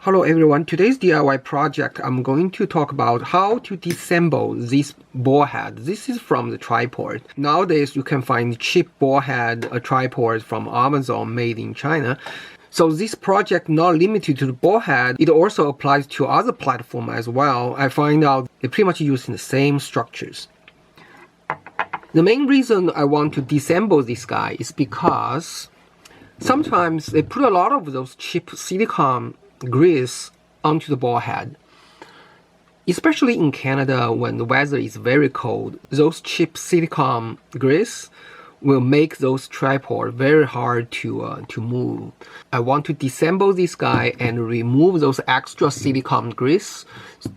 Hello everyone, today's DIY project I'm going to talk about how to disassemble this ball head. This is from the tripod. Nowadays you can find cheap ball head tripod from Amazon made in China. So this project not limited to the ball head, it also applies to other platforms as well. I find out they're pretty much using the same structures. The main reason I want to disassemble this guy is because sometimes they put a lot of those cheap silicone grease onto the ball head. Especially in Canada when the weather is very cold, those cheap silicone grease will make those tripod very hard to move. I want to disassemble this guy and remove those extra silicone grease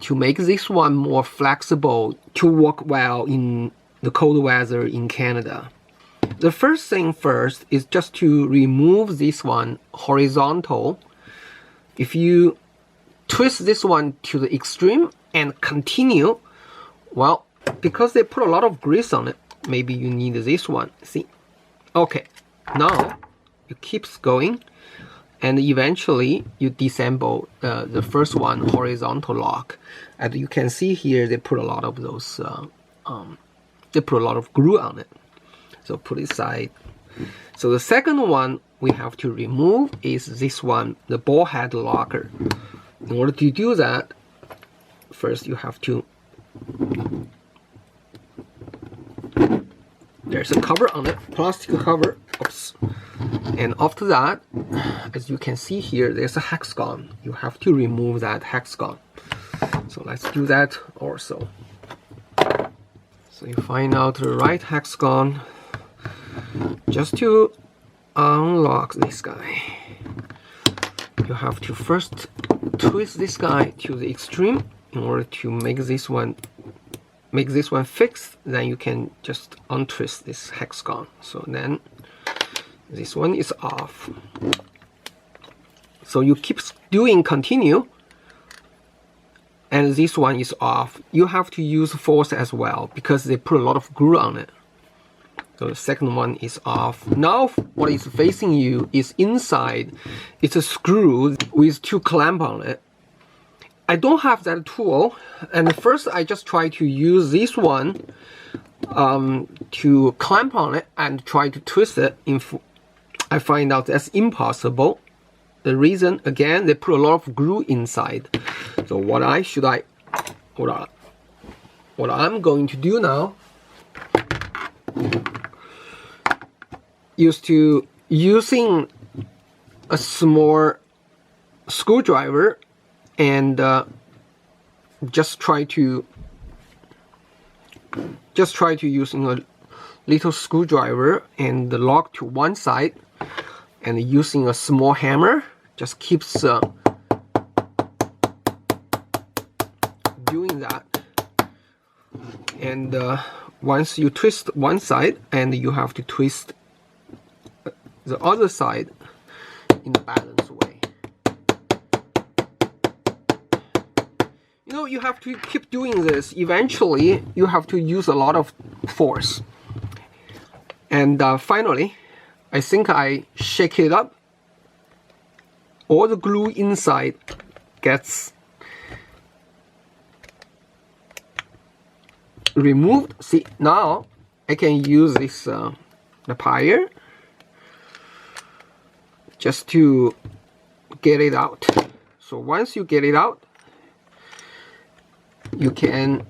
to make this one more flexible to work well in the cold weather in Canada. The first thing first is just to remove this one horizontal. If you twist this one to the extreme and continue, well, because they put a lot of grease on it, maybe you need this one. See? Okay, now it keeps going and eventually you disassemble the first one, horizontal lock. As you can see here, they put a lot of those, they put a lot of glue on it. So put it aside. So the second one we have to remove is this one, the ball head locker. In order to do that, first you have to, there's a cover on it, plastic cover, oops. And after that, as you can see here, there's a hexagon. You have to remove that hexagon. So let's do that also. So you find out the right hexagon, just to unlock this guy. You have to first twist this guy to the extreme in order to make this one fixed. Then you can just untwist this hexagon. So then this one is off. So you keep doing continue, and this one is off. You have to use force as well because they put a lot of glue on it. So the second one is off. Now what is facing you is inside. It's a screw with two clamps on it. I don't have that tool, and first I just try to use this one to clamp on it and try to twist it. I find out that's impossible. The reason, again, they put a lot of glue inside. So what I'm going to do now is to using a small screwdriver and just try to using a little screwdriver and lock to one side, and using a small hammer just keeps doing that. And once you twist one side, and you have to twist the other side in a balanced way. You know, you have to keep doing this. Eventually, you have to use a lot of force. And finally, I think I shake it up. All the glue inside gets removed. See, now I can use this the plier just to get it out. So once you get it out, you can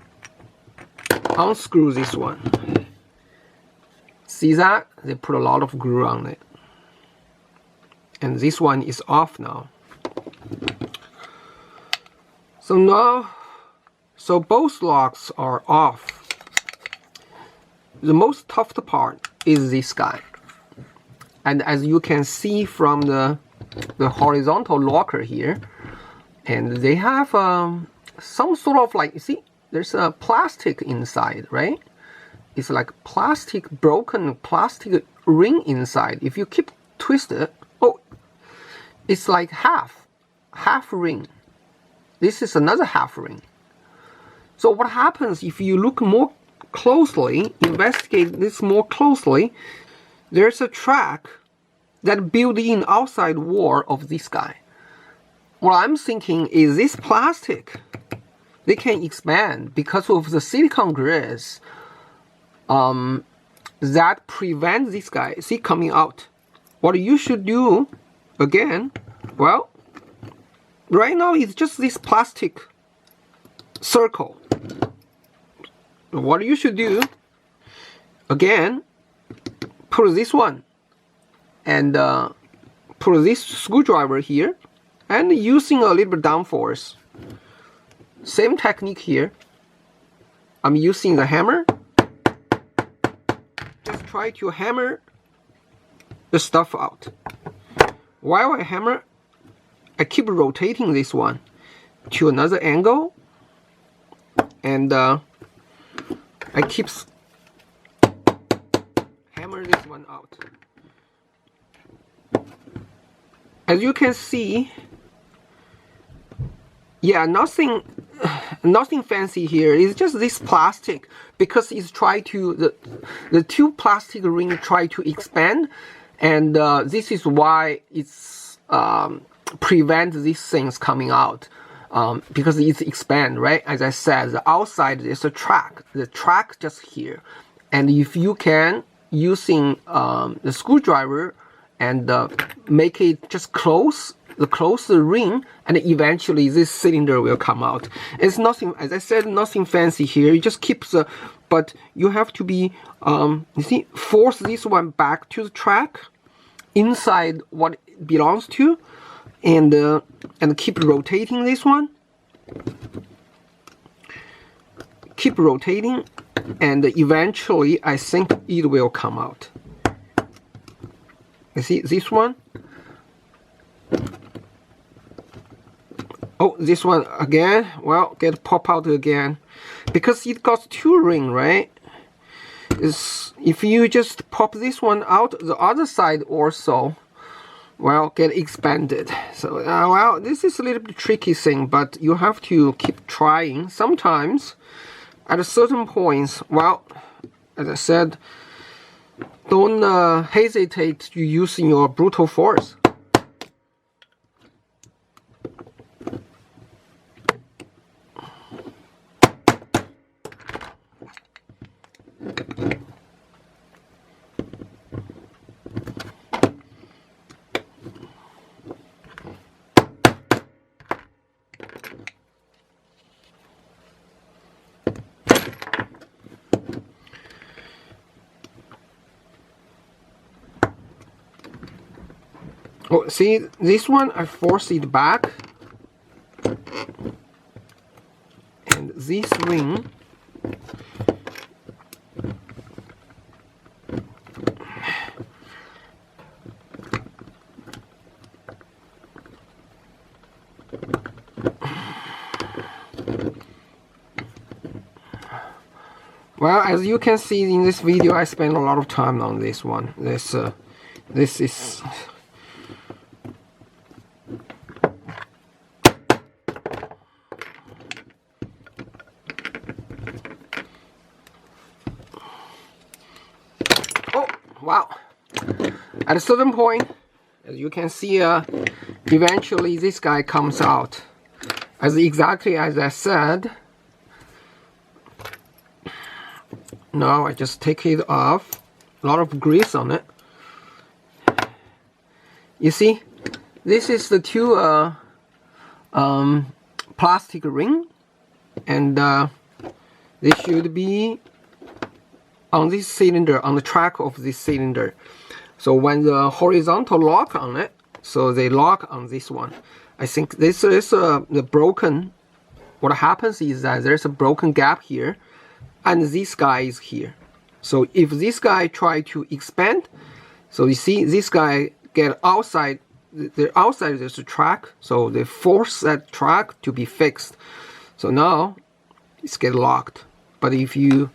unscrew this one. See that? They put a lot of glue on it. And this one is off now. So now, so both locks are off. The most tough part is this guy. And as you can see from the horizontal locker here, and they have some sort of like, you see, there's a plastic inside, right? It's like plastic, broken plastic ring inside. If you keep twisted, oh, it's like half ring. This is another half ring. So what happens if you look more closely, investigate this more closely, there's a track that built in outside wall of this guy. what I'm thinking is this plastic, they can expand because of the silicone grease that prevents this guy, see, coming out. What you should do, again, well, right now it's just this plastic circle. What you should do, again, put this one and put this screwdriver here and using a little bit downforce. Same technique here. I'm using the hammer. Just try to hammer the stuff out. While I hammer, I keep rotating this one to another angle, and I keep hammer this one out. As you can see, yeah, nothing fancy here. It's just this plastic, because it's try to the two plastic ring try to expand, and this is why it's prevent these things coming out, because it's expand, right? As I said, the outside is a track. The track just here, and if you can using the screwdriver and make it just close the ring, and eventually this cylinder will come out. It's nothing, as I said, nothing fancy here. You just keep the, but you have to be, you see, force this one back to the track, inside what it belongs to, and keep rotating this one. Keep rotating, and eventually I think it will come out. You see this one? Oh, this one again, well, get pop out again, because it got two ring, right? If you just pop this one out, the other side also, well, get expanded. So, well, this is a little bit tricky thing, but you have to keep trying. Sometimes, at a certain points, well, as I said, don't hesitate to using your brutal force. Oh, see, this one I force it back, and this ring well, as you can see in this video, I spent a lot of time on this one. This is wow. At a certain point, as you can see, eventually this guy comes out. Exactly as I said. Now I just take it off. A lot of grease on it. You see, this is the two plastic ring, and they should be on this cylinder, on the track of this cylinder. So when the horizontal lock on it, so they lock on this one. I think this is the broken. What happens is that there's a broken gap here, and this guy is here. So if this guy try to expand, so you see this guy get outside. The outside there's a track, so they force that track to be fixed. So now it's get locked. But if you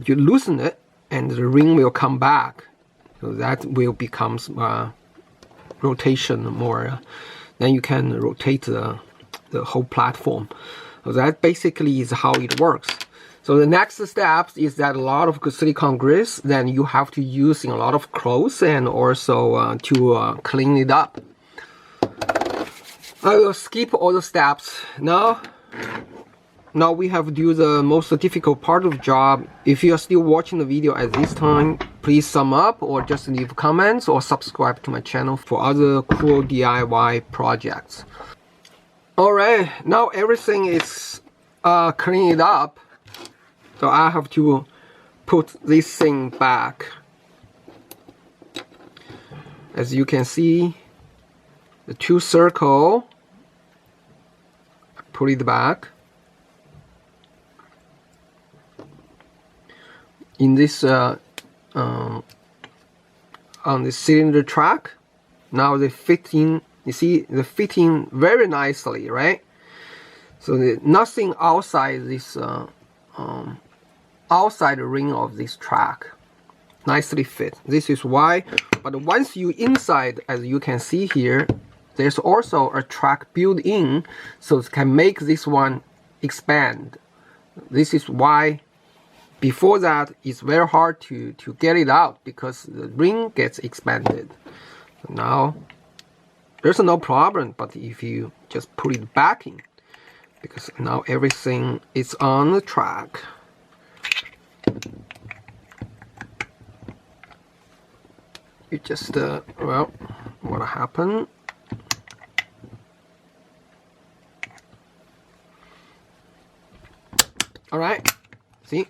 you loosen it, and the ring will come back, so that will becomes rotation more. Then you can rotate the whole platform. So that basically is how it works. So the next step is that a lot of silicone grease, then you have to use in a lot of clothes, and also to clean it up. I will skip all the steps. Now we have to do the most difficult part of the job. If you are still watching the video at this time, please sum up or just leave comments or subscribe to my channel for other cool DIY projects. Alright, now everything is cleaned up. So I have to put this thing back. As you can see, the two circle, put it back. In this on the cylinder track, now they fit in. You see, they fit in very nicely, right? So nothing outside this outside the ring of this track. Nicely fit. This is why. But once you inside, as you can see here, there's also a track built in, so it can make this one expand. This is why. Before that, it's very hard to get it out because the ring gets expanded. So now, there's no problem, but if you just put it back in, because now everything is on the track. You just, well, what happened? Alright, see?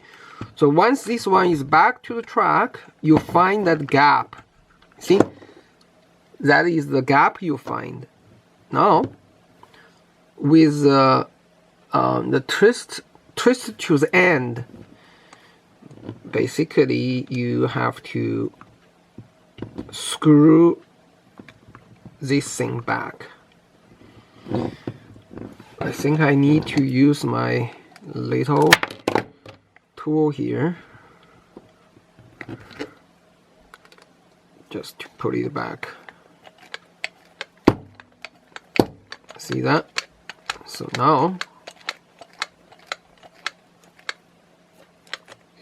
So once this one is back to the track, you find that gap. See? That is the gap you find. Now, with the twist to the end, basically you have to screw this thing back. I think I need to use my little tool here just to put it back. See that? So now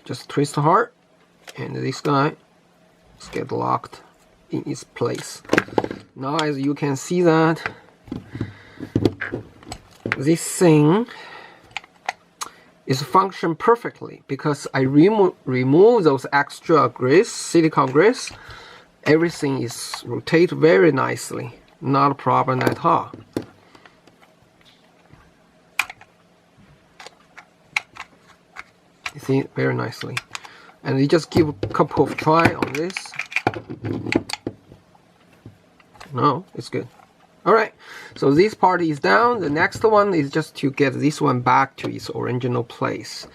just twist hard and this guy is get locked in its place. Now as you can see that this thing is function perfectly because I remove those extra grease, silicone grease. Everything is rotate very nicely, not a problem at all. You see it very nicely, and you just give a couple of try on this. No, it's good. Alright, so this part is down. The next one is just to get this one back to its original place.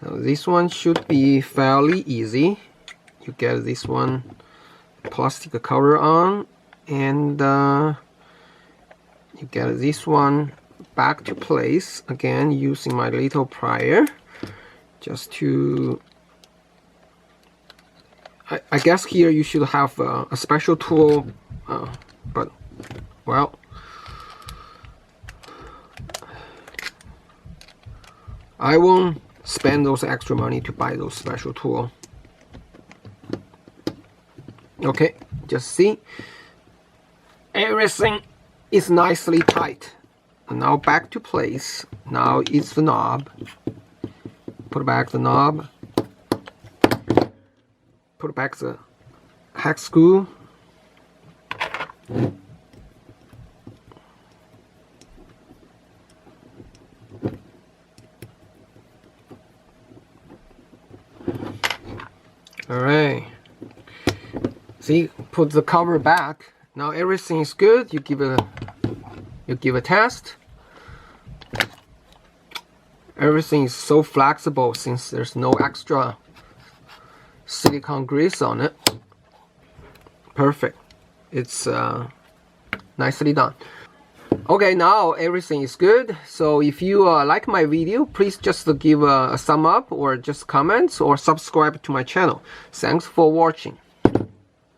Now, this one should be fairly easy. You get this one plastic cover on, and you get this one back to place again using my little plier just to I guess here you should have a special tool, but well, I won't spend those extra money to buy those special tool. Okay, just see, everything is nicely tight. And now back to place. Now it's the knob. Put back the knob. Put back the hex screw. Alright. See, put the cover back. Now everything is good. You give a test. Everything is so flexible since there's no extra silicone grease on it. Perfect. It's nicely done. Okay, now everything is good. So if you like my video, please just give a thumb up or just comments or subscribe to my channel. Thanks for watching.